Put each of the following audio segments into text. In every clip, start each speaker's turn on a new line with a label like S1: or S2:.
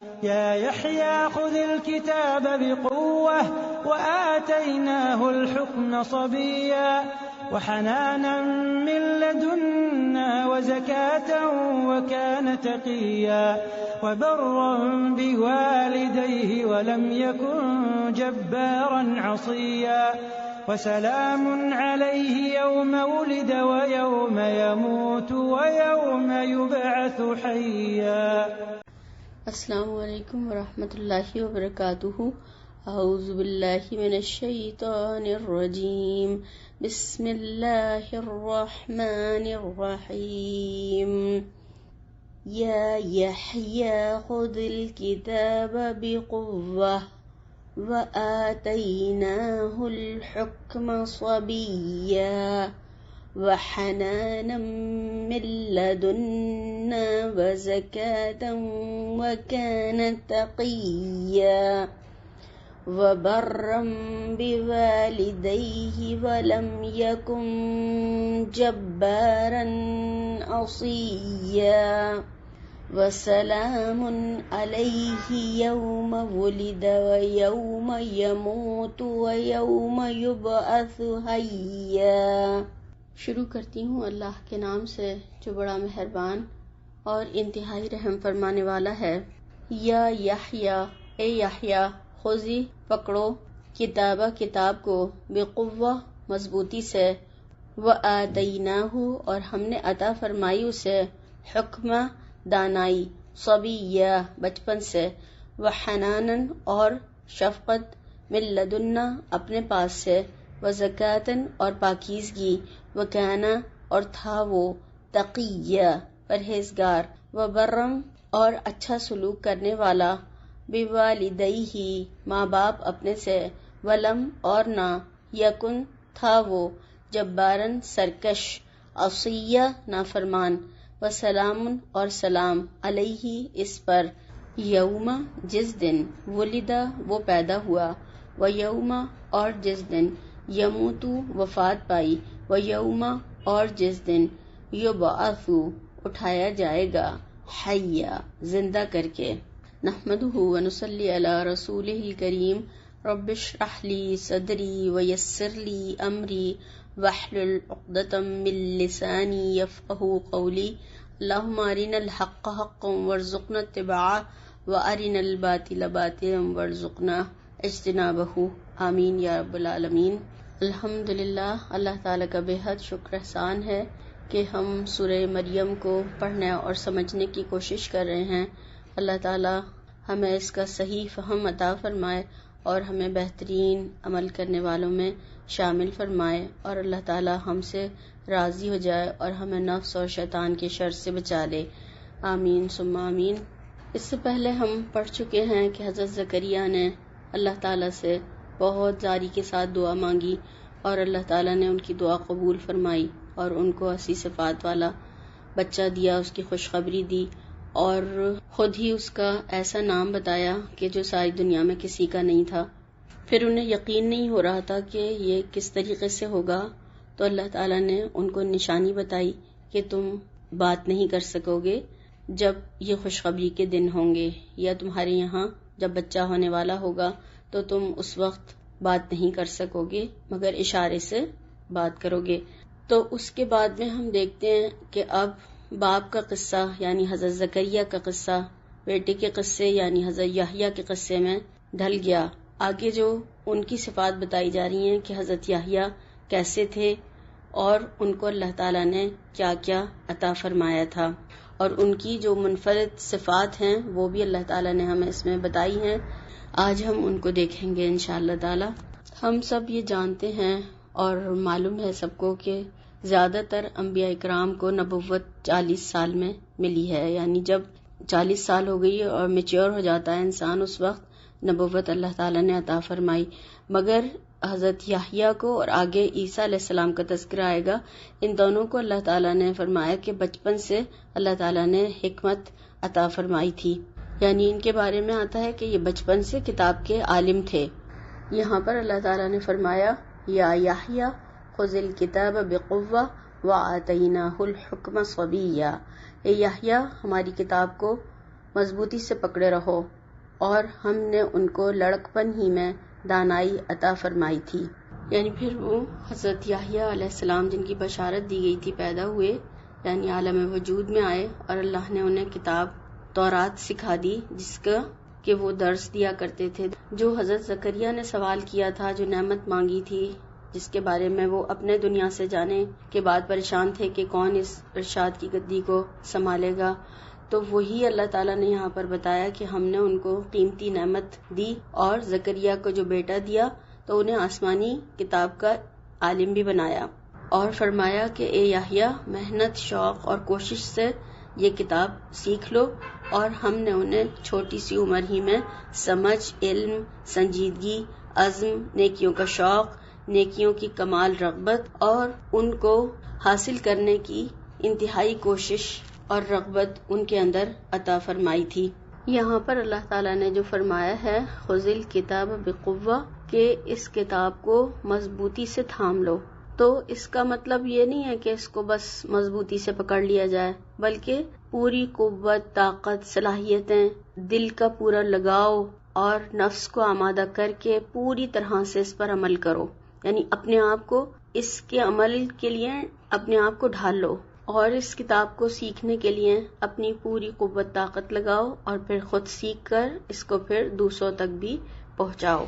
S1: يا يحيى خذ الكتاب بقوة وآتيناه الحكم صبيا وحنانا من لدنا وزكاة وكان تقيا وبرا بوالديه ولم يكن جبارا عصيا وسلام عليه يوم ولد ويوم يموت ويوم يبعث حيا.
S2: السلام علیکم ورحمۃ اللہ وبرکاتہ. اعوذ باللہ من الشیطان الرجیم. بسم اللہ الرحمن الرحیم. یا یحییٰ خذ الکتاب بقوة وآتیناہ الحکم صبیا وحنانا من لدنا وزكاة وكان تقيا وبرا بوالديه ولم يكن جبارا عصيا وسلام عليه يوم ولد ويوم يموت ويوم يبعث حيا. شروع کرتی ہوں اللہ کے نام سے جو بڑا مہربان اور انتہائی رحم فرمانے والا ہے. یا یحییٰ، اے یحییٰ، خذی پکڑو، کتاب کو، بقوہ مضبوطی سے، وآتیناہ اور ہم نے عطا فرمائی اسے، حکمہ دانائی، صبیہ بچپن سے، وحنانن اور شفقت، من لدنا اپنے پاس سے، وزکاتن اور پاکیزگی، وکانا اور تھا وہ، تقیہ پرہیزگار، وبرم اور اچھا سلوک کرنے والا، بوالدیہ ماں باپ اپنے سے، ولم اور نہ، یکن تھا وہ، جبارن سرکش، عصیہ نافرمان، وسلام اور سلام، علیہ اس پر، یوم جس دن، ولدہ وہ پیدا ہوا، ویوم اور جس دن، یموتو وفات پائی، ویوم اور جس دن، یبعث اٹھایا جائے گا، حیا زندہ کر کے. نحمدہ ونصلی علی رسولہ الکریم. رب اشرح لی صدری ویسر لی امری واحلل عقدۃ من لسانی یفقہوا قولی. اللہم ارنا الحق حقا وارزقنا اتباعہ وارنا الباطل باطلا وارزقنا اجتنابہ. آمین یا رب العالمین. الحمدللہ، اللہ تعالیٰ کا بے حد شکر احسان ہے کہ ہم سورہ مریم کو پڑھنے اور سمجھنے کی کوشش کر رہے ہیں. اللہ تعالیٰ ہمیں اس کا صحیح فہم عطا فرمائے اور ہمیں بہترین عمل کرنے والوں میں شامل فرمائے، اور اللہ تعالیٰ ہم سے راضی ہو جائے اور ہمیں نفس اور شیطان کے شر سے بچا لے. آمین ثم آمین. اس سے پہلے ہم پڑھ چکے ہیں کہ حضرت زکریا نے اللہ تعالیٰ سے بہت زاری کے ساتھ دعا مانگی اور اللہ تعالیٰ نے ان کی دعا قبول فرمائی اور ان کو 80 صفات والا بچہ دیا، اس کی خوشخبری دی، اور خود ہی اس کا ایسا نام بتایا کہ جو ساری دنیا میں کسی کا نہیں تھا. پھر انہیں یقین نہیں ہو رہا تھا کہ یہ کس طریقے سے ہوگا، تو اللہ تعالیٰ نے ان کو نشانی بتائی کہ تم بات نہیں کر سکو گے جب یہ خوشخبری کے دن ہوں گے، یا تمہارے یہاں جب بچہ ہونے والا ہوگا تو تم اس وقت بات نہیں کر سکو گے مگر اشارے سے بات کرو گے. تو اس کے بعد میں ہم دیکھتے ہیں کہ اب باپ کا قصہ یعنی حضرت زکریا کا قصہ بیٹے کے قصے یعنی حضرت یحییٰ کے قصے میں ڈھل گیا. آگے جو ان کی صفات بتائی جا رہی ہیں کہ حضرت یحییٰ کیسے تھے اور ان کو اللہ تعالیٰ نے کیا کیا عطا فرمایا تھا، اور ان کی جو منفرد صفات ہیں وہ بھی اللہ تعالیٰ نے ہمیں اس میں بتائی ہیں. آج ہم ان کو دیکھیں گے انشاءاللہ تعالیٰ. ہم سب یہ جانتے ہیں اور معلوم ہے سب کو کہ زیادہ تر انبیاء اکرام کو نبوت 40 سال میں ملی ہے، یعنی جب 40 سال ہو گئی اور میچور ہو جاتا ہے انسان، اس وقت نبوت اللہ تعالیٰ نے عطا فرمائی. مگر حضرت یحییٰ کو اور آگے عیسیٰ علیہ السلام کا تذکرہ آئے گا، ان دونوں کو اللہ تعالیٰ نے فرمایا کہ بچپن سے اللہ تعالیٰ نے حکمت عطا فرمائی تھی، یعنی ان کے بارے میں آتا ہے کہ یہ بچپن سے کتاب کے عالم تھے. یہاں پر اللہ تعالیٰ نے فرمایا یا یحییٰ خذ الکتاب بقوہ وآتیناہ الحکم صبیا. اے یحییٰ ہماری کتاب کو مضبوطی سے پکڑے رہو، اور ہم نے ان کو لڑکپن ہی میں دانائی عطا فرمائی تھی. یعنی پھر وہ حضرت یحییٰ علیہ السلام جن کی بشارت دی گئی تھی پیدا ہوئے، یعنی عالم وجود میں آئے، اور اللہ نے انہیں کتاب تورات سکھا دی جس کا کہ وہ درس دیا کرتے تھے. جو حضرت زکریا نے سوال کیا تھا، جو نعمت مانگی تھی جس کے بارے میں وہ اپنے دنیا سے جانے کے بعد پریشان تھے کہ کون اس ارشاد کی گدی کو سنبھالے گا، تو وہی اللہ تعالیٰ نے یہاں پر بتایا کہ ہم نے ان کو قیمتی نعمت دی، اور زکریا کو جو بیٹا دیا تو انہیں آسمانی کتاب کا عالم بھی بنایا، اور فرمایا کہ اے یحییٰ محنت، شوق اور کوشش سے یہ کتاب سیکھ لو. اور ہم نے انہیں چھوٹی سی عمر ہی میں سمجھ، علم، سنجیدگی، عزم، نیکیوں کا شوق، نیکیوں کی کمال رغبت اور ان کو حاصل کرنے کی انتہائی کوشش اور رغبت ان کے اندر عطا فرمائی تھی. یہاں پر اللہ تعالیٰ نے جو فرمایا ہے خذ الکتاب بقوہ، کہ اس کتاب کو مضبوطی سے تھام لو، تو اس کا مطلب یہ نہیں ہے کہ اس کو بس مضبوطی سے پکڑ لیا جائے، بلکہ پوری قوت، طاقت، صلاحیتیں، دل کا پورا لگاؤ اور نفس کو آمادہ کر کے پوری طرح سے اس پر عمل کرو. یعنی اپنے آپ کو اس کے عمل کے لیے اپنے آپ کو ڈھال لو، اور اس کتاب کو سیکھنے کے لیے اپنی پوری قوت طاقت لگاؤ، اور پھر خود سیکھ کر اس کو پھر دوسروں تک بھی پہنچاؤ.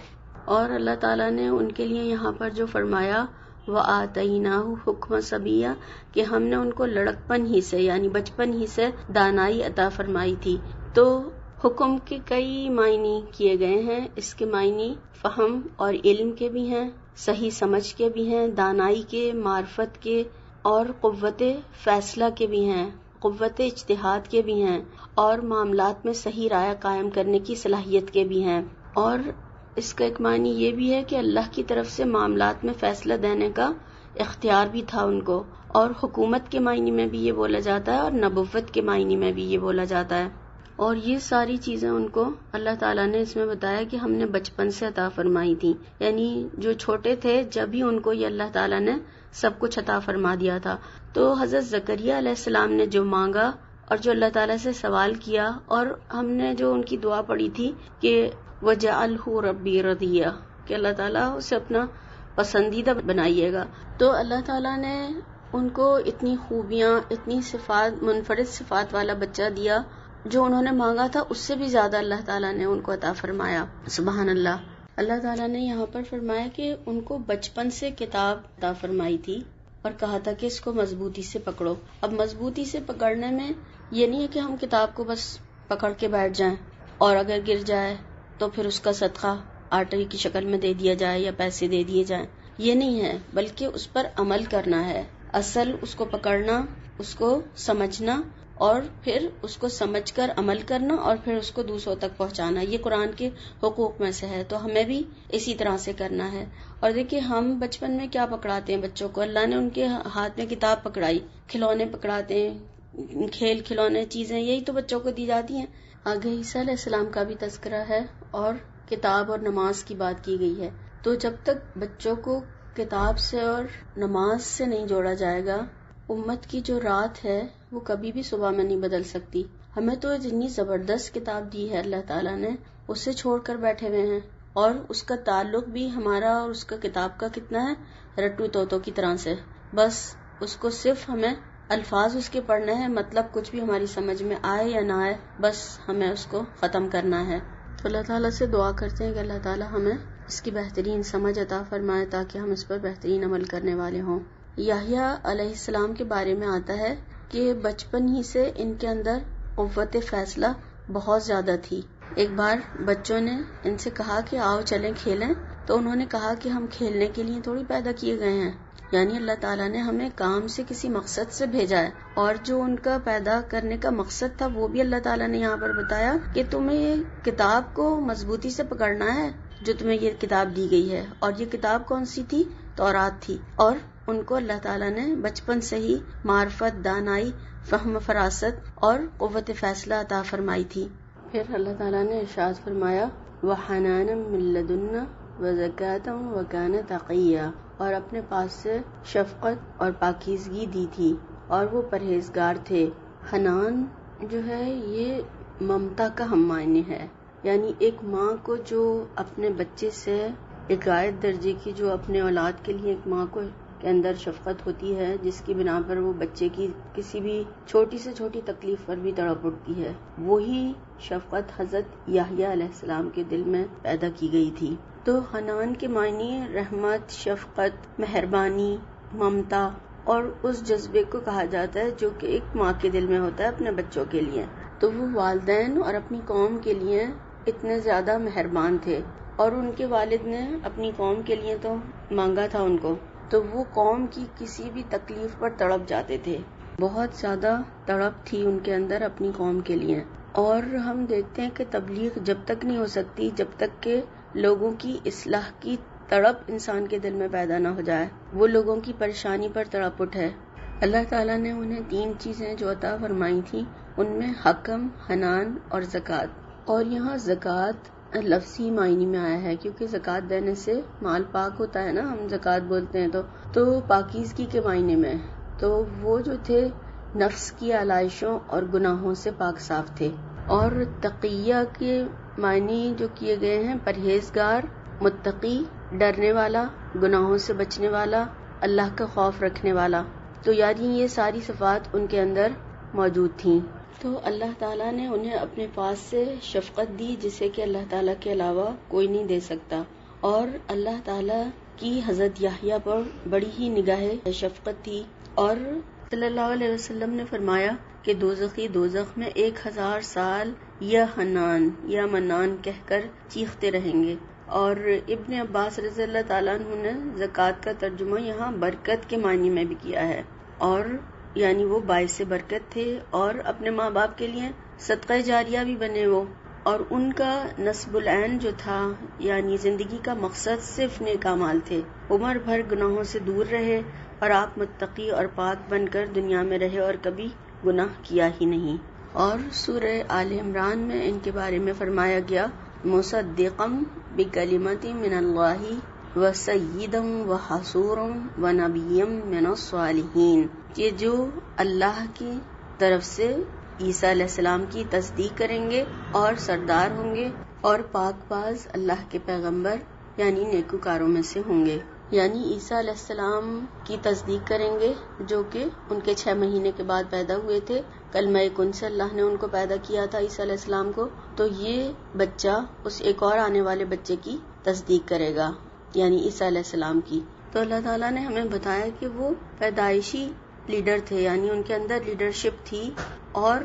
S2: اور اللہ تعالیٰ نے ان کے لیے یہاں پر جو فرمایا وَآتَيْنَاهُ حُكْمًا صَبِيًّا، کہ ہم نے ان کو لڑکپن ہی سے یعنی بچپن ہی سے دانائی عطا فرمائی تھی. تو حکم کے کئی معنی کیے گئے ہیں. اس کے معنی فہم اور علم کے بھی ہیں، صحیح سمجھ کے بھی ہیں، دانائی کے، معرفت کے، اور قوت فیصلہ کے بھی ہیں، قوت اجتہاد کے بھی ہیں، اور معاملات میں صحیح رائے قائم کرنے کی صلاحیت کے بھی ہیں. اور اس کا ایک معنی یہ بھی ہے کہ اللہ کی طرف سے معاملات میں فیصلہ دینے کا اختیار بھی تھا ان کو، اور حکومت کے معنی میں بھی یہ بولا جاتا ہے، اور نبوت کے معنی میں بھی یہ بولا جاتا ہے. اور یہ ساری چیزیں ان کو اللہ تعالیٰ نے اس میں بتایا کہ ہم نے بچپن سے عطا فرمائی تھی. یعنی جو چھوٹے تھے جب ہی ان کو یہ اللہ تعالیٰ نے سب کچھ عطا فرما دیا تھا. تو حضرت زکریا علیہ السلام نے جو مانگا اور جو اللہ تعالیٰ سے سوال کیا، اور ہم نے جو ان کی دعا پڑھی تھی کہ وَجَعَلْهُ رَبِّي رَضِيًّا، کہ اللہ تعالیٰ اسے اپنا پسندیدہ بنائیے گا. تو اللہ تعالیٰ نے ان کو اتنی خوبیاں، اتنی صفات، منفرد صفات والا بچہ دیا، جو انہوں نے مانگا تھا اس سے بھی زیادہ اللہ تعالیٰ نے ان کو عطا فرمایا. سبحان اللہ. اللہ تعالیٰ نے یہاں پر فرمایا کہ ان کو بچپن سے کتاب عطا فرمائی تھی، اور کہا تھا کہ اس کو مضبوطی سے پکڑو. اب مضبوطی سے پکڑنے میں یہ نہیں ہے کہ ہم کتاب کو بس پکڑ کے بیٹھ جائیں، اور اگر گر جائے تو پھر اس کا صدقہ آٹے کی شکل میں دے دیا جائے یا پیسے دے دیے جائیں. یہ نہیں ہے، بلکہ اس پر عمل کرنا ہے. اصل اس کو پکڑنا، اس کو سمجھنا، اور پھر اس کو سمجھ کر عمل کرنا، اور پھر اس کو دوسروں تک پہنچانا. یہ قرآن کے حقوق میں سے ہے، تو ہمیں بھی اسی طرح سے کرنا ہے. اور دیکھیں ہم بچپن میں کیا پکڑاتے ہیں بچوں کو، اللہ نے ان کے ہاتھ میں کتاب پکڑائی، کھلونے پکڑاتے ہیں، کھیل کھلونے چیزیں، یہی تو بچوں کو دی جاتی ہیں. آگے عیسیٰ علیہ السلام کا بھی تذکرہ ہے، اور کتاب اور نماز کی بات کی گئی ہے. تو جب تک بچوں کو کتاب سے اور نماز سے نہیں جوڑا جائے گا، امت کی جو رات ہے وہ کبھی بھی صبح میں نہیں بدل سکتی. ہمیں تو اتنی زبردست کتاب دی ہے اللہ تعالیٰ نے، اسے چھوڑ کر بیٹھے ہوئے ہیں، اور اس کا تعلق بھی ہمارا اور اس کا کتاب کا کتنا ہے، رٹو توتوں کی طرح سے. بس اس کو صرف ہمیں الفاظ اس کے پڑھنے ہیں، مطلب کچھ بھی ہماری سمجھ میں آئے یا نہ آئے، بس ہمیں اس کو ختم کرنا ہے. تو اللہ تعالیٰ سے دعا کرتے ہیں کہ اللہ تعالیٰ ہمیں اس کی بہترین سمجھ عطا فرمائے تاکہ ہم اس پر بہترین عمل کرنے والے ہوں. یحییٰ علیہ السلام کے بارے میں آتا ہے کہ بچپن ہی سے ان کے اندر قوت فیصلہ بہت زیادہ تھی. ایک بار بچوں نے ان سے کہا کہ آؤ چلیں کھیلیں، تو انہوں نے کہا کہ ہم کھیلنے کے لیے تھوڑی پیدا کیے گئے ہیں. یعنی اللہ تعالیٰ نے ہمیں کام سے کسی مقصد سے بھیجا ہے، اور جو ان کا پیدا کرنے کا مقصد تھا وہ بھی اللہ تعالیٰ نے یہاں پر بتایا کہ تمہیں یہ کتاب کو مضبوطی سے پکڑنا ہے جو تمہیں یہ کتاب دی گئی ہے. اور یہ کتاب کون سی تھی؟ تورات تھی. اور ان کو اللہ تعالیٰ نے بچپن سے ہی معرفت، دانائی، فہم، فراست اور قوت فیصلہ عطا فرمائی تھی. پھر اللہ تعالیٰ نے ارشاد فرمایا وَحَنَانًا مِن لَّدُنَّا وَزَكَاةً وَكَانَ تَقِيًّا، اور اپنے پاس سے شفقت اور پاکیزگی دی تھی، اور وہ پرہیزگار تھے. حنان جو ہے یہ ممتا کا ہم معنی ہے، یعنی ایک ماں کو جو اپنے بچے سے ایک غائب درجے کی جو اپنے اولاد کے لیے ایک ماں کو کے اندر شفقت ہوتی ہے، جس کی بنا پر وہ بچے کی کسی بھی چھوٹی سے چھوٹی تکلیف پر بھی تڑپ اٹھتی ہے، وہی شفقت حضرت یحییٰ علیہ السلام کے دل میں پیدا کی گئی تھی۔ تو حنان کے معنی رحمت، شفقت، مہربانی، ممتا اور اس جذبے کو کہا جاتا ہے جو کہ ایک ماں کے دل میں ہوتا ہے اپنے بچوں کے لیے۔ تو وہ والدین اور اپنی قوم کے لیے اتنے زیادہ مہربان تھے، اور ان کے والد نے اپنی قوم کے لیے تو مانگا تھا ان کو، تو وہ قوم کی کسی بھی تکلیف پر تڑپ جاتے تھے، بہت زیادہ تڑپ تھی ان کے اندر اپنی قوم کے لیے۔ اور ہم دیکھتے ہیں کہ تبلیغ جب تک نہیں ہو سکتی جب تک کہ لوگوں کی اصلاح کی تڑپ انسان کے دل میں پیدا نہ ہو جائے، وہ لوگوں کی پریشانی پر تڑپ اٹھے۔ اللہ تعالیٰ نے انہیں 3 چیزیں جو عطا فرمائی تھی، ان میں حکم، حنان اور زکوٰۃ۔ اور یہاں زکوٰۃ لفظی معنی میں آیا ہے، کیونکہ زکوٰۃ دینے سے مال پاک ہوتا ہے نا، ہم زکوٰۃ بولتے ہیں تو پاکیزگی کے معنی میں، تو وہ جو تھے نفس کی آلائشوں اور گناہوں سے پاک صاف تھے۔ اور تقیہ کے معنی جو کیے گئے ہیں پرہیزگار، متقی، ڈرنے والا، گناہوں سے بچنے والا، اللہ کا خوف رکھنے والا، تو یعنی یہ ساری صفات ان کے اندر موجود تھیں۔ تو اللہ تعالیٰ نے انہیں اپنے پاس سے شفقت دی جسے کہ اللہ تعالیٰ کے علاوہ کوئی نہیں دے سکتا، اور اللہ تعالیٰ کی حضرت یحییٰ پر بڑی ہی نگاہ شفقت تھی۔ اور صلی اللہ علیہ وسلم نے فرمایا کہ دوزخی دوزخ میں 1000 سال یا حنان یا منان کہہ کر چیختے رہیں گے۔ اور ابن عباس رضی اللہ تعالیٰ عنہ نے زکوٰۃ کا ترجمہ یہاں برکت کے معنی میں بھی کیا ہے، اور یعنی وہ باعث برکت تھے، اور اپنے ماں باپ کے لیے صدقہ جاریہ بھی بنے وہ، اور ان کا نصب العین جو تھا یعنی زندگی کا مقصد صرف نیک اعمال تھے، عمر بھر گناہوں سے دور رہے اور آپ متقی اور پاک بن کر دنیا میں رہے اور کبھی گناہ کیا ہی نہیں۔ اور سورہ آل عمران میں ان کے بارے میں فرمایا گیا مصدقا بکلمۃ من اللہ وسیدا وحصورا ونبیا من الصالحین، کہ جو اللہ کی طرف سے عیسیٰ علیہ السلام کی تصدیق کریں گے اور سردار ہوں گے اور پاک باز اللہ کے پیغمبر یعنی نیکوکاروں میں سے ہوں گے۔ یعنی عیسیٰ علیہ السلام کی تصدیق کریں گے جو کہ ان کے 6 مہینے کے بعد پیدا ہوئے تھے، کلمہ کن سے اللہ نے ان کو پیدا کیا تھا عیسیٰ علیہ السلام کو، تو یہ بچہ اس ایک اور آنے والے بچے کی تصدیق کرے گا یعنی عیسیٰ علیہ السلام کی۔ تو اللہ تعالیٰ نے ہمیں بتایا کہ وہ پیدائشی لیڈر تھے، یعنی ان کے اندر لیڈرشپ تھی، اور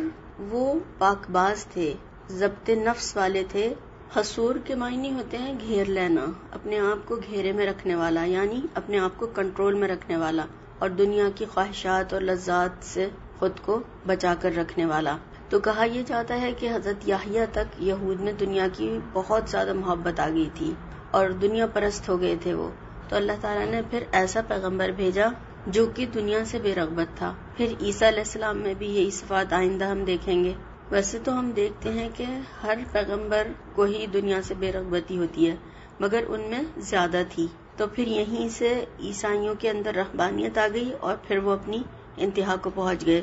S2: وہ پاک باز تھے، ضبط نفس والے تھے۔ حصور کے معنی ہوتے ہیں گھیر لینا، اپنے آپ کو گھیرے میں رکھنے والا، یعنی اپنے آپ کو کنٹرول میں رکھنے والا، اور دنیا کی خواہشات اور لذات سے خود کو بچا کر رکھنے والا۔ تو کہا یہ جاتا ہے کہ حضرت یحییٰ تک یہود میں دنیا کی بہت زیادہ محبت آ گئی تھی اور دنیا پرست ہو گئے تھے وہ، تو اللہ تعالیٰ نے پھر ایسا پیغمبر بھیجا جو کہ دنیا سے بے رغبت تھا۔ پھر عیسیٰ علیہ السلام میں بھی یہی صفات آئندہ ہم دیکھیں گے۔ ویسے تو ہم دیکھتے ہیں کہ ہر پیغمبر کو ہی دنیا سے بے رغبتی ہوتی ہے، مگر ان میں زیادہ تھی، تو پھر یہیں سے عیسائیوں کے اندر رہبانیت آ گئی اور پھر وہ اپنی انتہا کو پہنچ گئے۔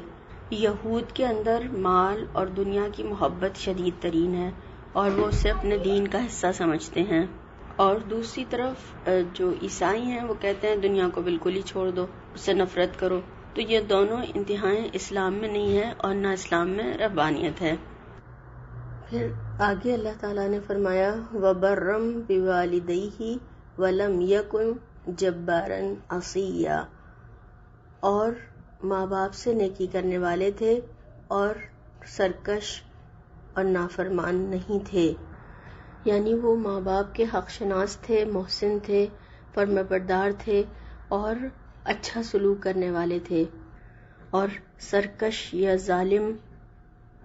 S2: یہود کے اندر مال اور دنیا کی محبت شدید ترین ہے اور وہ اسے اپنے دین کا حصہ سمجھتے ہیں، اور دوسری طرف جو عیسائی ہیں وہ کہتے ہیں دنیا کو بالکل ہی چھوڑ دو، اس سے نفرت کرو۔ تو یہ دونوں انتہائیں اسلام میں نہیں ہے اور نہ اسلام میں رہبانیت ہے۔ پھر آگے اللہ تعالیٰ نے فرمایا وَبَرًّا بِوَالِدَيْهِ وَلَمْ يَكُنْ جَبَّارًا عَصِيًّا، اور ماں باپ سے نیکی کرنے والے تھے اور سرکش اور نافرمان نہیں تھے، یعنی وہ ماں باپ کے حق شناس تھے، محسن تھے، فرما بردار تھے اور اچھا سلوک کرنے والے تھے، اور سرکش یا ظالم،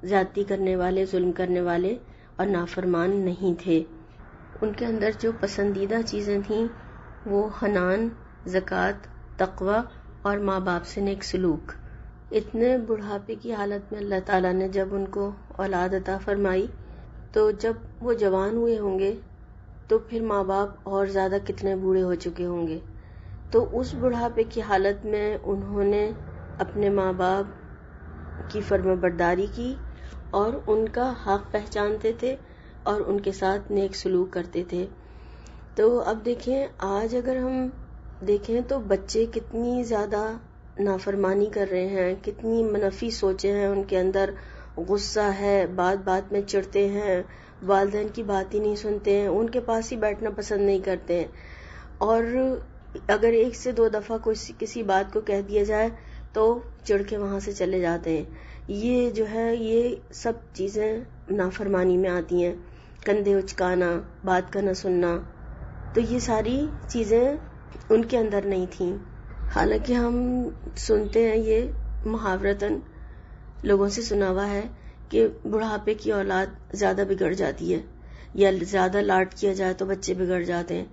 S2: زیادتی کرنے والے، ظلم کرنے والے اور نافرمان نہیں تھے۔ ان کے اندر جو پسندیدہ چیزیں تھیں وہ حنان، زکوٰۃ، تقوی اور ماں باپ سے نیک سلوک۔ اتنے بڑھاپے کی حالت میں اللہ تعالیٰ نے جب ان کو اولاد عطا فرمائی، تو جب وہ جوان ہوئے ہوں گے تو پھر ماں باپ اور زیادہ کتنے بوڑھے ہو چکے ہوں گے، تو اس بڑھاپے کی حالت میں انہوں نے اپنے ماں باپ کی فرما برداری کی اور ان کا حق پہچانتے تھے اور ان کے ساتھ نیک سلوک کرتے تھے. تو اب دیکھیں آج اگر ہم دیکھیں تو بچے کتنی زیادہ نافرمانی کر رہے ہیں، کتنی منفی سوچیں ہیں ان کے اندر، غصہ ہے، بات بات میں چڑھتے ہیں، والدین کی بات ہی نہیں سنتے ہیں، ان کے پاس ہی بیٹھنا پسند نہیں کرتے ہیں، اور اگر 1 سے 2 دفعہ کسی بات کو کہہ دیا جائے تو چڑھ کے وہاں سے چلے جاتے ہیں. یہ جو ہے یہ سب چیزیں نافرمانی میں آتی ہیں. کندھے اچکانا، بات کا نہ سننا، تو یہ ساری چیزیں ان کے اندر نہیں تھیں. حالانکہ ہم سنتے ہیں یہ محاورتاً لوگوں سے سنا ہوا ہے کہ بڑھاپے کی اولاد زیادہ بگڑ جاتی ہے، یا زیادہ لاڈ کیا جائے تو بچے بگڑ جاتے ہیں.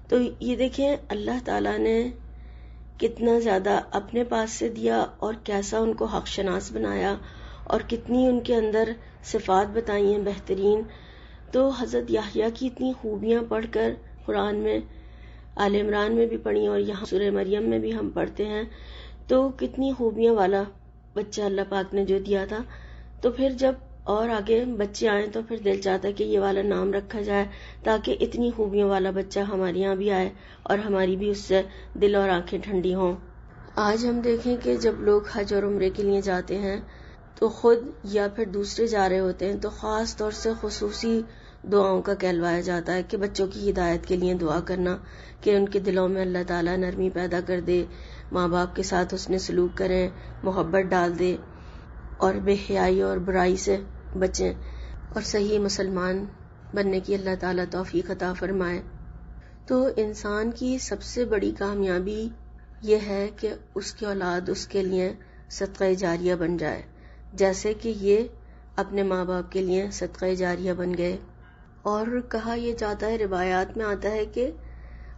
S2: تو یہ دیکھیں اللہ تعالیٰ نے کتنا زیادہ اپنے پاس سے دیا اور کیسا ان کو حق شناس بنایا اور کتنی ان کے اندر صفات بتائی ہیں بہترین. تو حضرت یحییٰ کی اتنی خوبیاں پڑھ کر قرآن میں آل عمران میں بھی پڑھی اور یہاں سورہ مریم میں بھی ہم پڑھتے ہیں، تو کتنی خوبیاں والا بچہ اللہ پاک نے جو دیا تھا. تو پھر جب اور آگے بچے آئیں تو پھر دل چاہتا ہے کہ یہ والا نام رکھا جائے تاکہ اتنی خوبیوں والا بچہ ہمارے یہاں بھی آئے اور ہماری بھی اس سے دل اور آنکھیں ٹھنڈی ہوں. آج ہم دیکھیں کہ جب لوگ حج اور عمرے کے لیے جاتے ہیں تو خود یا پھر دوسرے جا رہے ہوتے ہیں تو خاص طور سے خصوصی دعاؤں کا کہلوایا جاتا ہے کہ بچوں کی ہدایت کے لیے دعا کرنا، کہ ان کے دلوں میں اللہ تعالیٰ نرمی پیدا کر دے، ماں باپ کے ساتھ حسن سلوک کریں، محبت ڈال دے اور بے حیائی اور برائی سے بچیں اور صحیح مسلمان بننے کی اللہ تعالیٰ توفیق عطا فرمائے. تو انسان کی سب سے بڑی کامیابی یہ ہے کہ اس کی اولاد اس کے لیے صدقہ جاریہ بن جائے، جیسے کہ یہ اپنے ماں باپ کے لیے صدقہ جاریہ بن گئے. اور کہا یہ جاتا ہے، روایات میں آتا ہے کہ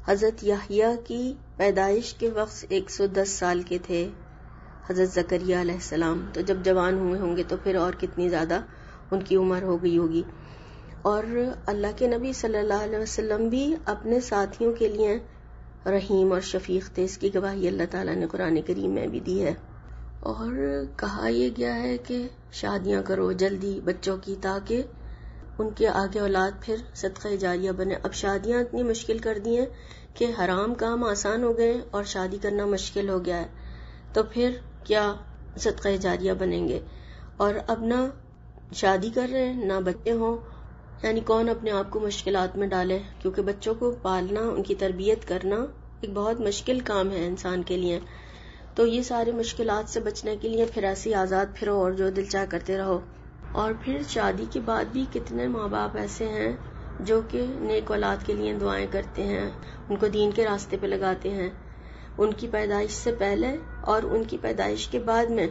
S2: حضرت یحییٰ کی پیدائش کے وقت 110 سال کے تھے حضرت زکریا علیہ السلام. تو جب جوان ہوئے ہوں گے تو پھر اور کتنی زیادہ ان کی عمر ہو گئی ہوگی. اور اللہ کے نبی صلی اللہ علیہ وسلم بھی اپنے ساتھیوں کے لیے رحیم اور شفیق تھے، اس کی گواہی اللہ تعالیٰ نے قرآن کریم میں بھی دی ہے. اور کہا یہ گیا ہے کہ شادیاں کرو جلدی بچوں کی تاکہ ان کے آگے اولاد پھر صدقہ جاریہ بنے. اب شادیاں اتنی مشکل کر دی ہیں کہ حرام کام آسان ہو گئے اور شادی کرنا مشکل ہو گیا ہے، تو پھر کیا صدقہ جاریہ بنیں گے. اور اب نہ شادی کر رہے ہیں نہ بچے ہوں، یعنی کون اپنے آپ کو مشکلات میں ڈالے، کیونکہ بچوں کو پالنا، ان کی تربیت کرنا ایک بہت مشکل کام ہے انسان کے لیے. تو یہ سارے مشکلات سے بچنے کے لیے پھر ایسے آزاد پھرو اور جو دل چاہ کرتے رہو. اور پھر شادی کے بعد بھی کتنے ماں باپ ایسے ہیں جو کہ نیک اولاد کے لیے دعائیں کرتے ہیں، ان کو دین کے راستے پہ لگاتے ہیں، ان کی پیدائش سے پہلے اور ان کی پیدائش کے بعد میں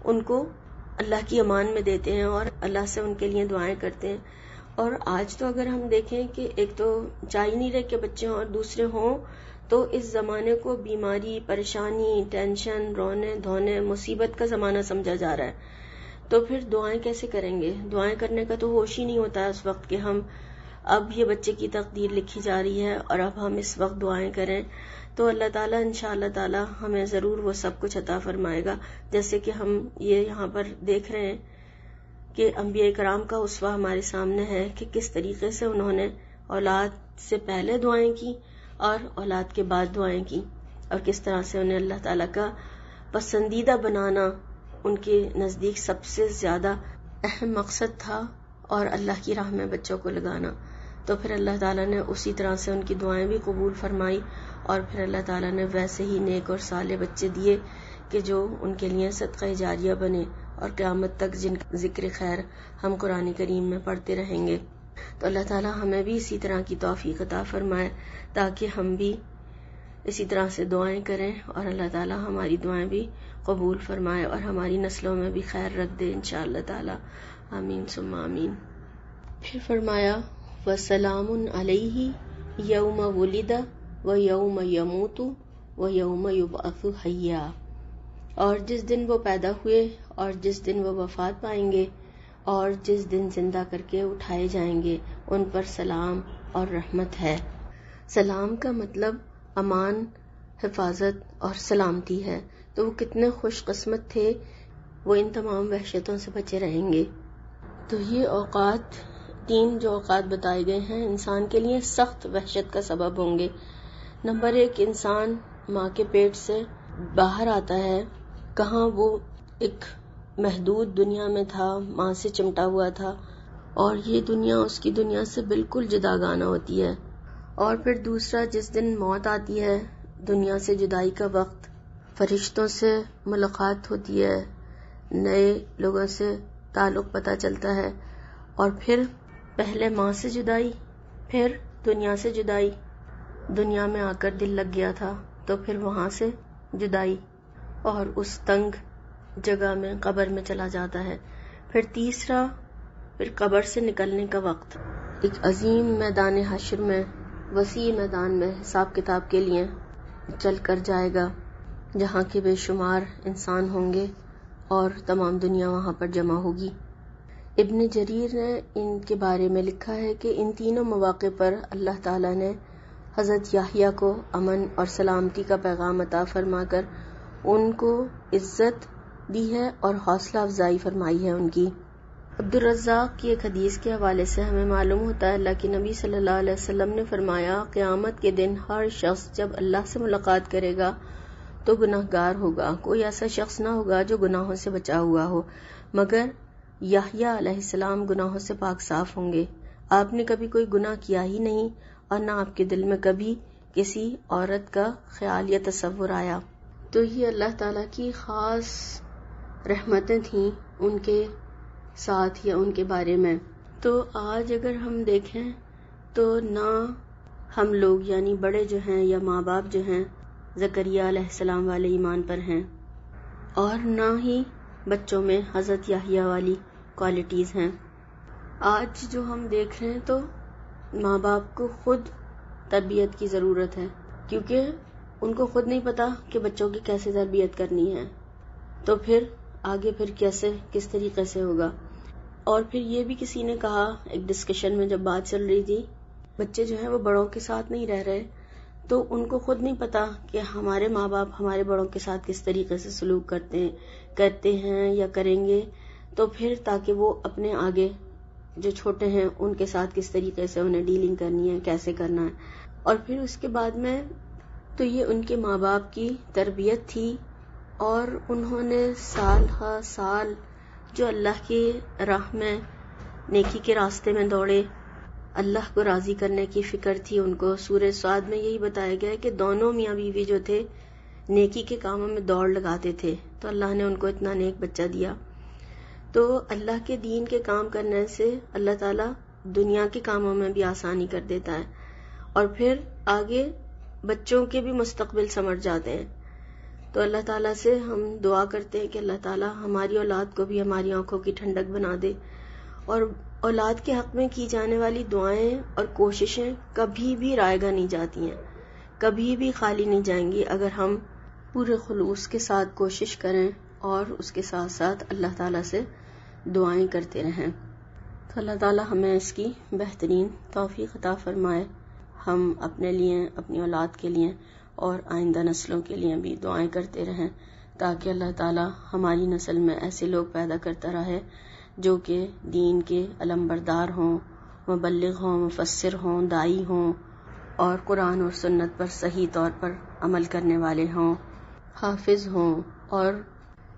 S2: ان کو اللہ کی امان میں دیتے ہیں اور اللہ سے ان کے لیے دعائیں کرتے ہیں. اور آج تو اگر ہم دیکھیں کہ ایک تو چاہ ہی نہیں رہے کہ بچے ہوں اور دوسرے ہوں، تو اس زمانے کو بیماری، پریشانی، ٹینشن، رونے دھونے، مصیبت کا زمانہ سمجھا جا رہا ہے. تو پھر دعائیں کیسے کریں گے؟ دعائیں کرنے کا تو ہوش ہی نہیں ہوتا ہے اس وقت کہ ہم اب یہ بچے کی تقدیر لکھی جا رہی ہے اور اب ہم اس وقت دعائیں کریں. تو اللہ تعالیٰ انشاءاللہ تعالیٰ ہمیں ضرور وہ سب کچھ عطا فرمائے گا. جیسے کہ ہم یہ یہاں پر دیکھ رہے ہیں کہ انبیاء کرام کا اسوہ ہمارے سامنے ہے کہ کس طریقے سے انہوں نے اولاد سے پہلے دعائیں کی اور اولاد کے بعد دعائیں کی، اور کس طرح سے انہیں اللہ تعالیٰ کا پسندیدہ بنانا ان کے نزدیک سب سے زیادہ اہم مقصد تھا، اور اللہ کی راہ میں بچوں کو لگانا. تو پھر اللہ تعالیٰ نے اسی طرح سے ان کی دعائیں بھی قبول فرمائی، اور پھر اللہ تعالیٰ نے ویسے ہی نیک اور صالح بچے دیے کہ جو ان کے لیے صدقہ جاریہ بنے اور قیامت تک جن کا ذکر خیر ہم قرآن کریم میں پڑھتے رہیں گے. تو اللہ تعالیٰ ہمیں بھی اسی طرح کی توفیق عطا فرمائے تاکہ ہم بھی اسی طرح سے دعائیں کریں اور اللہ تعالیٰ ہماری دعائیں بھی قبول فرمائے اور ہماری نسلوں میں بھی خیر رکھ دے انشاءاللہ تعالیٰ. آمین ثم آمین. پھر فرمایا وَسَلَامٌ عَلَيْهِ يَوْمَ وُلِدَ وَيَوْمَ يَمُوتُ وَيَوْمَ يُبْعَثُ حَيًّا. اور جس دن وہ پیدا ہوئے اور جس دن وہ وفات پائیں گے اور جس دن زندہ کر کے اٹھائے جائیں گے ان پر سلام اور رحمت ہے. سلام کا مطلب امان، حفاظت اور سلامتی ہے. تو وہ کتنے خوش قسمت تھے، وہ ان تمام وحشتوں سے بچے رہیں گے. تو یہ اوقات، 3 جو اوقات بتائے گئے ہیں انسان کے لیے سخت وحشت کا سبب ہوں گے۔ نمبر 1، انسان ماں کے پیٹ سے باہر آتا ہے، کہاں وہ ایک محدود دنیا میں تھا، ماں سے چمٹا ہوا تھا، اور یہ دنیا اس کی دنیا سے بالکل جداگانہ ہوتی ہے۔ اور پھر دوسرا، جس دن موت آتی ہے، دنیا سے جدائی کا وقت، فرشتوں سے ملاقات ہوتی ہے، نئے لوگوں سے تعلق پتہ چلتا ہے، اور پھر پہلے ماں سے جدائی، پھر دنیا سے جدائی، دنیا میں آ کر دل لگ گیا تھا تو پھر وہاں سے جدائی، اور اس تنگ جگہ میں قبر میں چلا جاتا ہے۔ پھر تیسرا، پھر قبر سے نکلنے کا وقت، ایک عظیم میدان حشر میں، وسیع میدان میں حساب کتاب کے لیے چل کر جائے گا، جہاں کے بے شمار انسان ہوں گے اور تمام دنیا وہاں پر جمع ہوگی۔ ابن جریر نے ان کے بارے میں لکھا ہے کہ ان تینوں مواقع پر اللہ تعالیٰ نے حضرت یحییٰ کو امن اور سلامتی کا پیغام عطا فرما کر ان کو عزت دی ہے اور حوصلہ افزائی فرمائی ہے ان کی۔ عبدالرزاق کی ایک حدیث کے حوالے سے ہمیں معلوم ہوتا ہے اللہ کے نبی صلی اللہ علیہ وسلم نے فرمایا، قیامت کے دن ہر شخص جب اللہ سے ملاقات کرے گا تو گناہگار ہوگا، کوئی ایسا شخص نہ ہوگا جو گناہوں سے بچا ہوا ہو، مگر یحییٰ علیہ السلام گناہوں سے پاک صاف ہوں گے۔ آپ نے کبھی کوئی گناہ کیا ہی نہیں اور نہ آپ کے دل میں کبھی کسی عورت کا خیال یا تصور آیا۔ تو یہ اللہ تعالیٰ کی خاص رحمتیں تھیں ان کے ساتھ یا ان کے بارے میں۔ تو آج اگر ہم دیکھیں تو نہ ہم لوگ یعنی بڑے جو ہیں یا ماں باپ جو ہیں زکریا علیہ السلام والے ایمان پر ہیں، اور نہ ہی بچوں میں حضرت یحییٰ والی کوالٹیز ہیں۔ آج جو ہم دیکھ رہے ہیں تو ماں باپ کو خود تربیت کی ضرورت ہے، کیونکہ ان کو خود نہیں پتا کہ بچوں کی کیسے تربیت کرنی ہے، تو پھر آگے پھر کیسے کس طریقے سے ہوگا۔ اور پھر یہ بھی کسی نے کہا ایک ڈسکشن میں جب بات چل رہی تھی، بچے جو ہیں وہ بڑوں کے ساتھ نہیں رہ رہے، تو ان کو خود نہیں پتا کہ ہمارے ماں باپ ہمارے بڑوں کے ساتھ کس طریقے سے سلوک کرتے ہیں یا کریں گے، تو پھر تاکہ وہ اپنے آگے جو چھوٹے ہیں ان کے ساتھ کس طریقے سے انہیں ڈیلنگ کرنی ہے، کیسے کرنا ہے۔ اور پھر اس کے بعد میں تو یہ ان کے ماں باپ کی تربیت تھی، اور انہوں نے سال ہر سال جو اللہ کی راہ میں نیکی کے راستے میں دوڑے، اللہ کو راضی کرنے کی فکر تھی ان کو۔ سورہ صاد میں یہی بتایا گیا ہے کہ دونوں میاں بیوی جو تھے نیکی کے کاموں میں دوڑ لگاتے تھے، تو اللہ نے ان کو اتنا نیک بچہ دیا۔ تو اللہ کے دین کے کام کرنے سے اللہ تعالیٰ دنیا کے کاموں میں بھی آسانی کر دیتا ہے، اور پھر آگے بچوں کے بھی مستقبل سمجھ جاتے ہیں۔ تو اللہ تعالیٰ سے ہم دعا کرتے ہیں کہ اللہ تعالیٰ ہماری اولاد کو بھی ہماری آنکھوں کی ٹھنڈک بنا دے، اور اولاد کے حق میں کی جانے والی دعائیں اور کوششیں کبھی بھی رائے گاہ نہیں جاتی ہیں، کبھی بھی خالی نہیں جائیں گی اگر ہم پورے خلوص کے ساتھ کوشش کریں اور اس کے ساتھ ساتھ اللہ تعالیٰ سے دعائیں کرتے رہیں۔ تو اللہ تعالیٰ ہمیں اس کی بہترین توفیق عطا فرمائے، ہم اپنے لیے، اپنی اولاد کے لیے اور آئندہ نسلوں کے لیے بھی دعائیں کرتے رہیں، تاکہ اللہ تعالیٰ ہماری نسل میں ایسے لوگ پیدا کرتا رہے جو کہ دین کے علمبردار ہوں، مبلغ ہوں، مفسر ہوں، داعی ہوں، اور قرآن اور سنت پر صحیح طور پر عمل کرنے والے ہوں، حافظ ہوں، اور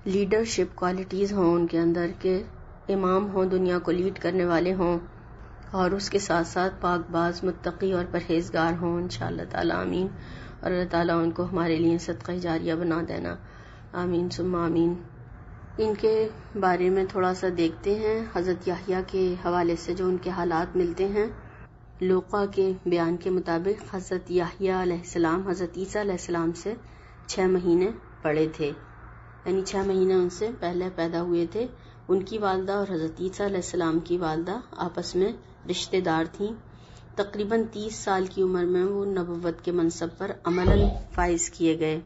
S2: لیڈرشپ کوالٹیز ہوں ان کے اندر، کہ امام ہوں، دنیا کو لیڈ کرنے والے ہوں، اور اس کے ساتھ ساتھ پاک باز، متقی اور پرہیزگار ہوں انشاءاللہ تعالی۔ آمین۔ اور اللہ تعالیٰ ان کو ہمارے لیے صدقہ جاریہ بنا دینا، آمین ثم آمین۔ ان کے بارے میں تھوڑا سا دیکھتے ہیں، حضرت یحییٰ کے حوالے سے جو ان کے حالات ملتے ہیں۔ لوقا کے بیان کے مطابق حضرت یحییٰ علیہ السلام حضرت عیسیٰ علیہ السلام سے 6 مہینے بڑے تھے، یعنی 6 مہینے ان سے پہلے پیدا ہوئے تھے۔ ان کی والدہ اور حضرت عیسیٰ علیہ السلام کی والدہ آپس میں رشتہ دار تھیں۔ تقریباً 30 سال کی عمر میں وہ نبوت کے منصب پر عملاً فائز کیے گئے،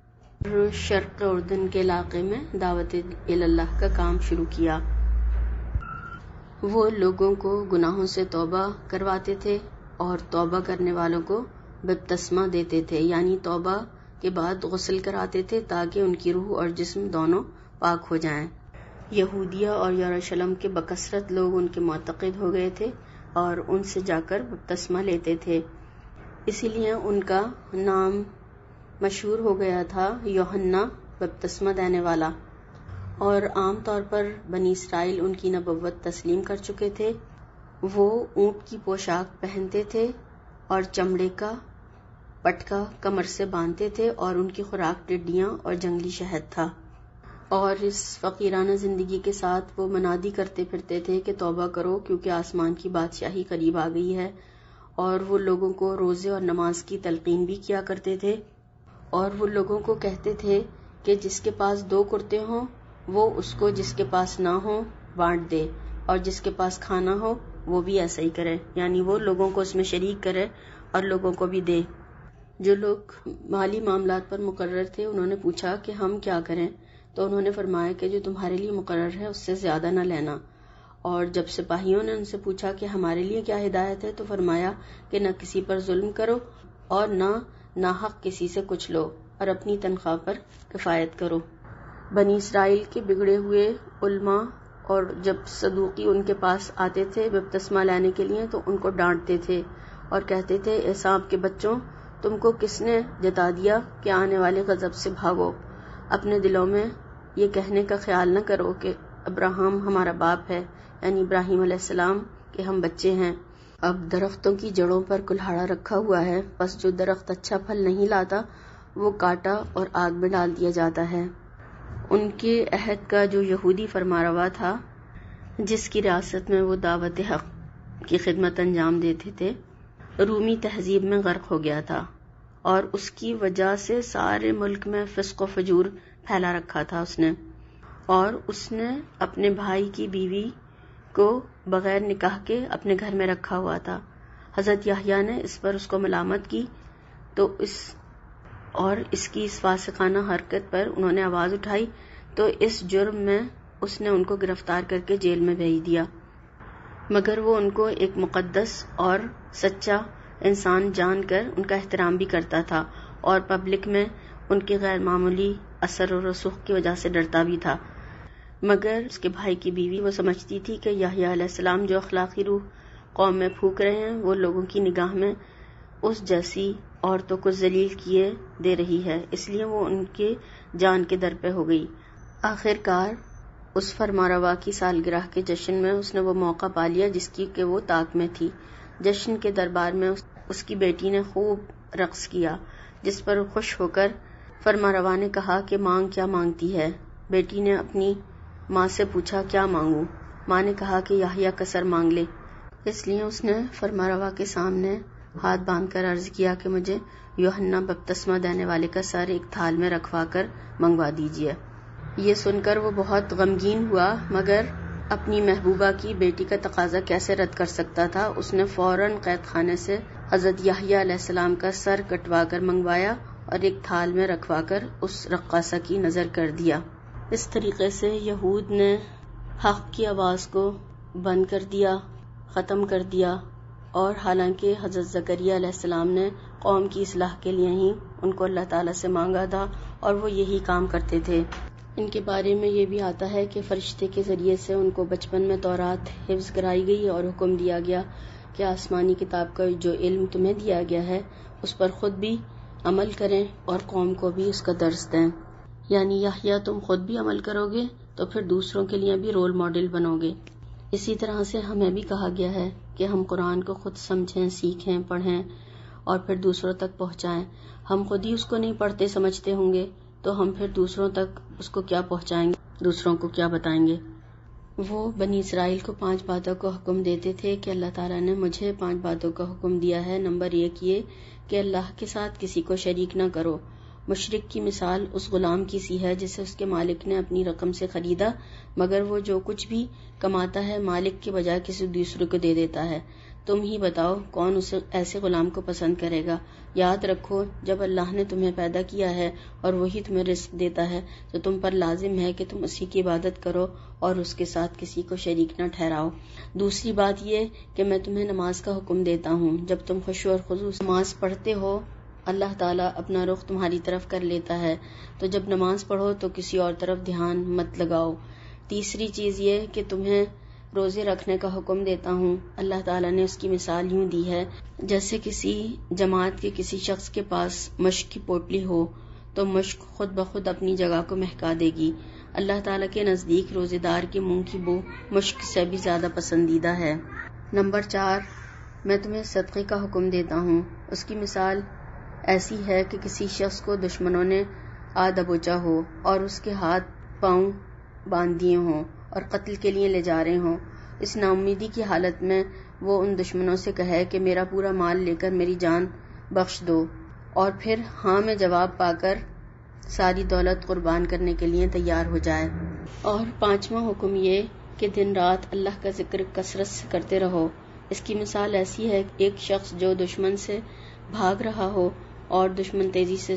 S2: شرق اردن کے علاقے میں دعوت اللہ کا کام شروع کیا۔ وہ لوگوں کو گناہوں سے توبہ کرواتے تھے اور توبہ کرنے والوں کو بپتسمہ دیتے تھے، یعنی توبہ کے بعد غسل کراتے تھے تاکہ ان کی روح اور جسم دونوں پاک ہو جائیں۔ یہودیہ اور یروشلم کے بکثرت لوگ ان کے معتقد ہو گئے تھے اور ان سے جا کر بپتسمہ لیتے تھے، اسی لیے ان کا نام مشہور ہو گیا تھا یوحنا بپتسمہ دینے والا۔ اور عام طور پر بنی اسرائیل ان کی نبوت تسلیم کر چکے تھے۔ وہ اونٹ کی پوشاک پہنتے تھے اور چمڑے کا پٹکا کمر سے باندھتے تھے، اور ان کی خوراک ٹڈیاں اور جنگلی شہد تھا۔ اور اس فقیرانہ زندگی کے ساتھ وہ منادی کرتے پھرتے تھے کہ توبہ کرو کیونکہ آسمان کی بادشاہی قریب آ گئی ہے۔ اور وہ لوگوں کو روزے اور نماز کی تلقین بھی کیا کرتے تھے، اور وہ لوگوں کو کہتے تھے کہ جس کے پاس 2 کرتے ہوں وہ اس کو جس کے پاس نہ ہو بانٹ دے، اور جس کے پاس کھانا ہو وہ بھی ایسا ہی کرے، یعنی وہ لوگوں کو اس میں شریک کرے اور لوگوں کو بھی دے۔ جو لوگ مالی معاملات پر مقرر تھے انہوں نے پوچھا کہ ہم کیا کریں، تو انہوں نے فرمایا کہ جو تمہارے لیے مقرر ہے اس سے زیادہ نہ لینا۔ اور جب سپاہیوں نے ان سے پوچھا کہ ہمارے لیے کیا ہدایت ہے، تو فرمایا کہ نہ کسی پر ظلم کرو اور نہ ناحق کسی سے کچھ لو، اور اپنی تنخواہ پر کفایت کرو۔ بنی اسرائیل کے بگڑے ہوئے علماء اور جب صدوقی ان کے پاس آتے تھے بپتسمہ لینے کے لیے تو ان کو ڈانٹتے تھے اور کہتے تھے، اے سانپ کے بچوں، تم کو کس نے جتا دیا کہ آنے والے غضب سے بھاگو؟ اپنے دلوں میں یہ کہنے کا خیال نہ کرو کہ ابراہیم ہمارا باپ ہے، یعنی ابراہیم علیہ السلام کے ہم بچے ہیں۔ اب درختوں کی جڑوں پر کلہاڑا رکھا ہوا ہے، پس جو درخت اچھا پھل نہیں لاتا وہ کاٹا اور آگ میں ڈال دیا جاتا ہے۔ ان کے عہد کا جو یہودی فرمانروا تھا، جس کی ریاست میں وہ دعوت حق کی خدمت انجام دیتے تھے، رومی تہذیب میں غرق ہو گیا تھا، اور اس کی وجہ سے سارے ملک میں فسق و فجور پھیلا رکھا تھا اس نے۔ اور اس نے اپنے بھائی کی بیوی کو بغیر نکاح کے اپنے گھر میں رکھا ہوا تھا۔ حضرت یحییٰ نے اس پر اس کو ملامت کی تو اس کی اس فاسقانہ حرکت پر انہوں نے آواز اٹھائی، تو اس جرم میں اس نے ان کو گرفتار کر کے جیل میں بھیج دیا۔ مگر وہ ان کو ایک مقدس اور سچا انسان جان کر ان کا احترام بھی کرتا تھا، اور پبلک میں ان کے غیر معمولی اثر و رسوخ کی وجہ سے ڈرتا بھی تھا۔ مگر اس کے بھائی کی بیوی وہ سمجھتی تھی کہ یحییٰ علیہ السلام جو اخلاقی روح قوم میں پھونک رہے ہیں وہ لوگوں کی نگاہ میں اس جیسی عورتوں کو ذلیل کیے دے رہی ہے، اس لیے وہ ان کے جان کے در پہ ہو گئی۔ آخر کار اس فرمانروا کی سالگرہ کے جشن میں اس نے وہ موقع پا لیا جس کی کہ وہ طاق میں تھی۔ جشن کے دربار میں اس کی بیٹی نے خوب رقص کیا، جس پر خوش ہو کر فرمانروا نے کہا کہ مانگ کیا مانگتی ہے؟ بیٹی نے اپنی ماں سے پوچھا کیا مانگوں؟ ماں نے کہا کہ یحییٰ کا سر مانگ لے۔ اس لیے اس نے فرمانروا کے سامنے ہاتھ باندھ کر عرض کیا کہ مجھے یوحنا بپتسمہ دینے والے کا سر ایک تھال میں رکھوا کر منگوا دیجیے۔ یہ سن کر وہ بہت غمگین ہوا، مگر اپنی محبوبہ کی بیٹی کا تقاضا کیسے رد کر سکتا تھا؟ اس نے فوراً قید خانے سے حضرت یحییٰ علیہ السلام کا سر کٹوا کر منگوایا اور ایک تھال میں رکھوا کر اس رقاصہ کی نظر کر دیا۔ اس طریقے سے یہود نے حق کی آواز کو بند کر دیا، ختم کر دیا، اور حالانکہ حضرت زکریا علیہ السلام نے قوم کی اصلاح کے لیے ہی ان کو اللہ تعالیٰ سے مانگا تھا اور وہ یہی کام کرتے تھے۔ ان کے بارے میں یہ بھی آتا ہے کہ فرشتے کے ذریعے سے ان کو بچپن میں تورات حفظ کرائی گئی اور حکم دیا گیا کہ آسمانی کتاب کا جو علم تمہیں دیا گیا ہے اس پر خود بھی عمل کریں اور قوم کو بھی اس کا درس دیں، یعنی یحییٰ تم خود بھی عمل کرو گے تو پھر دوسروں کے لیے بھی رول ماڈل بنو گے۔ اسی طرح سے ہمیں بھی کہا گیا ہے کہ ہم قرآن کو خود سمجھیں، سیکھیں، پڑھیں اور پھر دوسروں تک پہنچائیں۔ ہم خود ہی اس کو نہیں پڑھتے سمجھتے ہوں گے تو ہم پھر دوسروں تک اس کو کیا پہنچائیں گے، دوسروں کو کیا بتائیں گے۔ وہ بنی اسرائیل کو 5 باتوں کا حکم دیتے تھے کہ اللہ تعالیٰ نے مجھے 5 باتوں کا حکم دیا ہے۔ نمبر 1 یہ کہ اللہ کے ساتھ کسی کو شریک نہ کرو۔ مشرک کی مثال اس غلام کی سی ہے جسے اس کے مالک نے اپنی رقم سے خریدا، مگر وہ جو کچھ بھی کماتا ہے مالک کے بجائے کسی دوسرے کو دے دیتا ہے۔ تم ہی بتاؤ کون اسے ایسے غلام کو پسند کرے گا؟ یاد رکھو جب اللہ نے تمہیں پیدا کیا ہے اور وہی تمہیں رزق دیتا ہے تو تم پر لازم ہے کہ تم اسی کی عبادت کرو اور اس کے ساتھ کسی کو شریک نہ ٹھہراؤ۔ دوسری بات یہ کہ میں تمہیں نماز کا حکم دیتا ہوں، جب تم خشوع اور خضوع سے نماز پڑھتے ہو اللہ تعالیٰ اپنا رخ تمہاری طرف کر لیتا ہے، تو جب نماز پڑھو تو کسی اور طرف دھیان مت لگاؤ۔ تیسری چیز یہ کہ تمہیں روزے رکھنے کا حکم دیتا ہوں. اللہ تعالیٰ نے اس کی مثال یوں دی ہے جیسے کسی جماعت کے کسی شخص کے پاس مشق کی پوٹلی ہو تو مشق خود بخود اپنی جگہ کو مہکا دے گی. اللہ تعالیٰ کے نزدیک روزے دار کے منہ کی بو مشق سے بھی زیادہ پسندیدہ ہے. نمبر 4، میں تمہیں صدقے کا حکم دیتا ہوں. اس کی مثال ایسی ہے کہ کسی شخص کو دشمنوں نے آ دبوچا ہو اور اس کے ہاتھ پاؤں باندھ دیے ہوں اور قتل کے لیے لے جا رہے ہوں. اس ناامیدی کی حالت میں وہ ان دشمنوں سے کہے کہ میرا پورا مال لے کر میری جان بخش دو، اور پھر ہاں میں جواب پا کر ساری دولت قربان کرنے کے لیے تیار ہو جائے. اور 5واں حکم یہ کہ دن رات اللہ کا ذکر کثرت سے کرتے رہو. اس کی مثال ایسی ہے ایک شخص جو دشمن سے بھاگ رہا ہو اور دشمن تیزی سے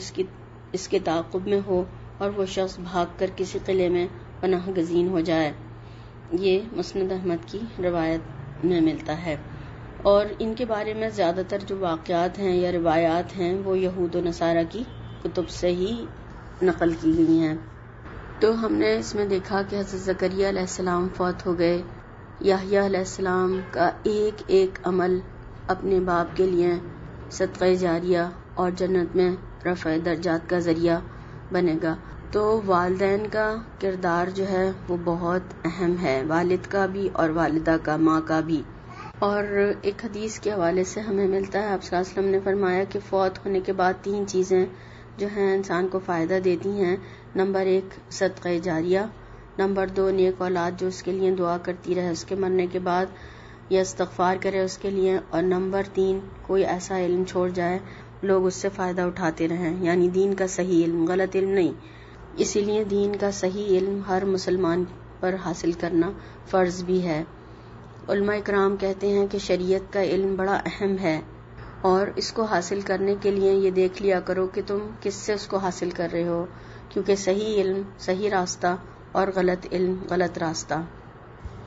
S2: اس کے تعاقب میں ہو اور وہ شخص بھاگ کر کسی قلعے میں پناہ گزین ہو جائے. یہ مسند احمد کی روایت میں ملتا ہے. اور ان کے بارے میں زیادہ تر جو واقعات ہیں یا روایات ہیں وہ یہود و نصارہ کی کتب سے ہی نقل کی گئی ہیں. تو ہم نے اس میں دیکھا کہ حضرت زکریا علیہ السلام فوت ہو گئے. یحییٰ علیہ السلام کا ایک ایک عمل اپنے باپ کے لیے صدقہ جاریہ اور جنت میں رفع درجات کا ذریعہ بنے گا. تو والدین کا کردار جو ہے وہ بہت اہم ہے، والد کا بھی اور والدہ کا، ماں کا بھی. اور ایک حدیث کے حوالے سے ہمیں ملتا ہے، آپ صلی اللہ علیہ وسلم نے فرمایا کہ فوت ہونے کے بعد 3 چیزیں جو ہیں انسان کو فائدہ دیتی ہیں. نمبر 1 صدقہ جاریہ، نمبر 2 نیک اولاد جو اس کے لیے دعا کرتی رہے اس کے مرنے کے بعد یا استغفار کرے اس کے لیے، اور نمبر 3 کوئی ایسا علم چھوڑ جائے لوگ اس سے فائدہ اٹھاتے رہیں، یعنی دین کا صحیح علم، غلط علم نہیں. اسی لیے دین کا صحیح علم ہر مسلمان پر حاصل کرنا فرض بھی ہے. علماء کرام کہتے ہیں کہ شریعت کا علم بڑا اہم ہے، اور اس کو حاصل کرنے کے لیے یہ دیکھ لیا کرو کہ تم کس سے اس کو حاصل کر رہے ہو، کیونکہ صحیح علم صحیح راستہ اور غلط علم غلط راستہ.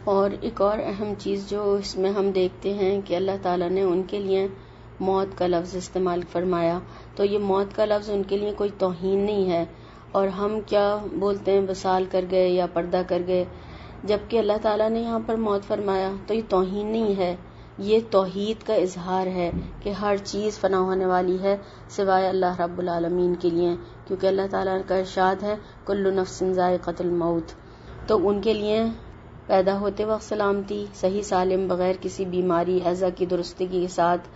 S2: اور ایک اور اہم چیز جو اس میں ہم دیکھتے ہیں کہ اللہ تعالیٰ نے ان کے لیے موت کا لفظ استعمال فرمایا. تو یہ موت کا لفظ ان کے لیے کوئی توہین نہیں ہے، اور ہم کیا بولتے ہیں وصال کر گئے یا پردہ کر گئے، جبکہ اللہ تعالیٰ نے یہاں پر موت فرمایا تو یہ توہین نہیں ہے، یہ توحید کا اظہار ہے کہ ہر چیز فنا ہونے والی ہے سوائے اللہ رب العالمین کے لیے، کیونکہ اللہ تعالیٰ کا ارشاد ہے کل نفس ذائقۃ الموت. تو ان کے لیے پیدا ہوتے وقت سلامتی، صحیح سالم، بغیر کسی بیماری اعضاء کی درستگی کے ساتھ،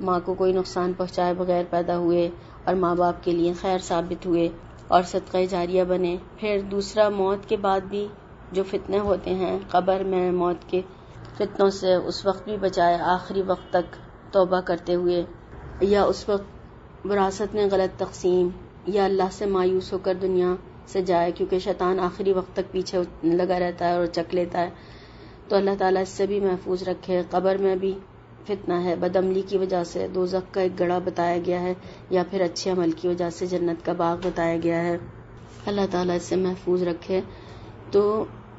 S2: ماں کو کوئی نقصان پہنچائے بغیر پیدا ہوئے، اور ماں باپ کے لیے خیر ثابت ہوئے اور صدقہ جاریہ بنے. پھر دوسرا موت کے بعد بھی جو فتنے ہوتے ہیں قبر میں، موت کے فتنوں سے اس وقت بھی بچائے آخری وقت تک توبہ کرتے ہوئے، یا اس وقت وراثت میں غلط تقسیم، یا اللہ سے مایوس ہو کر دنیا سے جائے، کیونکہ شیطان آخری وقت تک پیچھے لگا رہتا ہے اور چک لیتا ہے. تو اللہ تعالیٰ اس سے بھی محفوظ رکھے. قبر میں بھی فتنہ ہے، بدعملی کی وجہ سے دوزخ کا ایک گڑھا بتایا گیا ہے، یا پھر اچھے عمل کی وجہ سے جنت کا باغ بتایا گیا ہے. اللہ تعالیٰ اس سے محفوظ رکھے. تو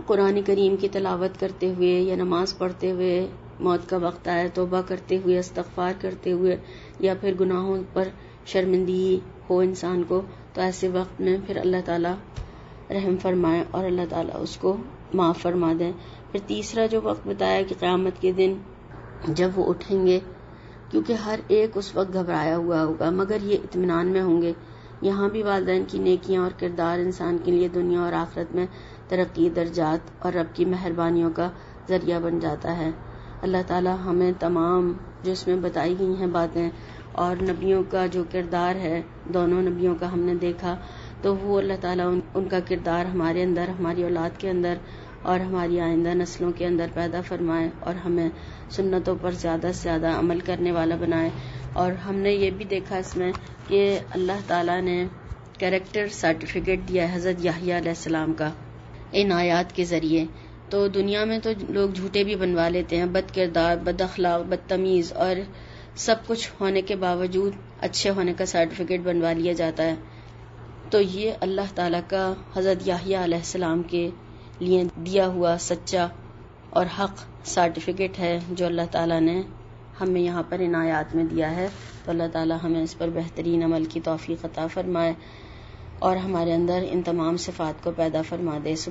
S2: قرآن کریم کی تلاوت کرتے ہوئے یا نماز پڑھتے ہوئے موت کا وقت آئے، توبہ کرتے ہوئے، استغفار کرتے ہوئے، یا پھر گناہوں پر شرمندگی ہو انسان کو، تو ایسے وقت میں پھر اللہ تعالیٰ رحم فرمائے اور اللہ تعالیٰ اس کو معاف فرما دیں. پھر تیسرا جو وقت بتایا کہ قیامت کے دن جب وہ اٹھیں گے، کیونکہ ہر ایک اس وقت گھبرایا ہوا ہوگا مگر یہ اطمینان میں ہوں گے. یہاں بھی والدین کی نیکیاں اور کردار انسان کے لیے دنیا اور آخرت میں ترقی، درجات اور رب کی مہربانیوں کا ذریعہ بن جاتا ہے. اللہ تعالیٰ ہمیں تمام جو اس میں بتائی گئی ہیں باتیں اور نبیوں کا جو کردار ہے، دونوں نبیوں کا ہم نے دیکھا، تو وہ اللہ تعالیٰ ان کا کردار ہمارے اندر، ہماری اولاد کے اندر اور ہماری آئندہ نسلوں کے اندر پیدا فرمائے، اور ہمیں سنتوں پر زیادہ سے زیادہ عمل کرنے والا بنائے. اور ہم نے یہ بھی دیکھا اس میں کہ اللہ تعالیٰ نے کیریکٹر سرٹیفکیٹ دیا ہے حضرت یحییٰ علیہ السلام کا ان آیات کے ذریعے. تو دنیا میں تو لوگ جھوٹے بھی بنوا لیتے ہیں، بد کردار، بد اخلاق، بدتمیز، اور سب کچھ ہونے کے باوجود اچھے ہونے کا سرٹیفکیٹ بنوا لیا جاتا ہے. تو یہ اللہ تعالیٰ کا حضرت یحییٰ علیہ السلام کے لیے دیا ہوا سچا اور حق سرٹیفکیٹ ہے جو اللہ تعالیٰ نے ہمیں یہاں پر ان آیات میں دیا ہے. تو اللہ تعالیٰ ہمیں اس پر بہترین عمل کی توفیق عطا فرمائے اور ہمارے اندر ان تمام صفات کو پیدا فرما دے.